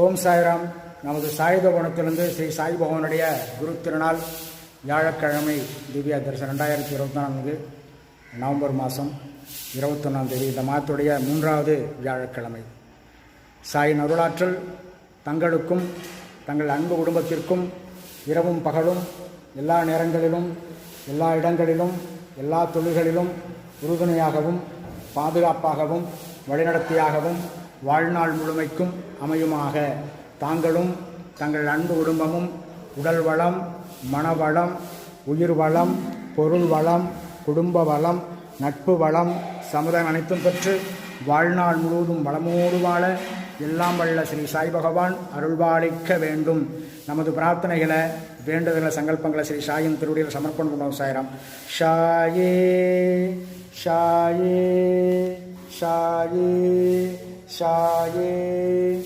ஓம் சாய்ராம். நமது சாயுத கோணத்திலிருந்து ஸ்ரீ சாய் பகவானுடைய குரு திருநாள் வியாழக்கிழமை திவ்ய தரிசனம் 2024 நவம்பர் மாதம் 21 இந்த மாதத்துடைய 3வது வியாழக்கிழமை. சாயின் அருளாற்றல் தங்களுக்கும் தங்கள் அன்பு குடும்பத்திற்கும் இரவும் பகலும் எல்லா நேரங்களிலும் எல்லா இடங்களிலும் எல்லா தொழில்களிலும் உறுதுணையாகவும் பாதுகாப்பாகவும் வழிநடத்தியாகவும் வாழ்நாள் முழுமைக்கும் அமையுமாக. தாங்களும் தங்கள் அன்பு குடும்பமும் உடல் வளம், மனவளம், உயிர் வளம், பொருள் வளம், குடும்ப வளம், நட்பு வளம், சமுதாயம் அனைத்தும் பெற்று வாழ்நாள் முழுவதும் வளமோடு வாழ எல்லாம் வல்ல ஸ்ரீ சாய் பகவான் அருள்பாலிக்க வேண்டும். நமது பிரார்த்தனைகளை, வேண்டுதல சங்கல்பங்களை ஸ்ரீ சாயின் திருவடியில் சமர்ப்பணம் பண்ணுவோம். சாய்ராம். ஷாயே ஷாயே ஷாயே ஷாயே.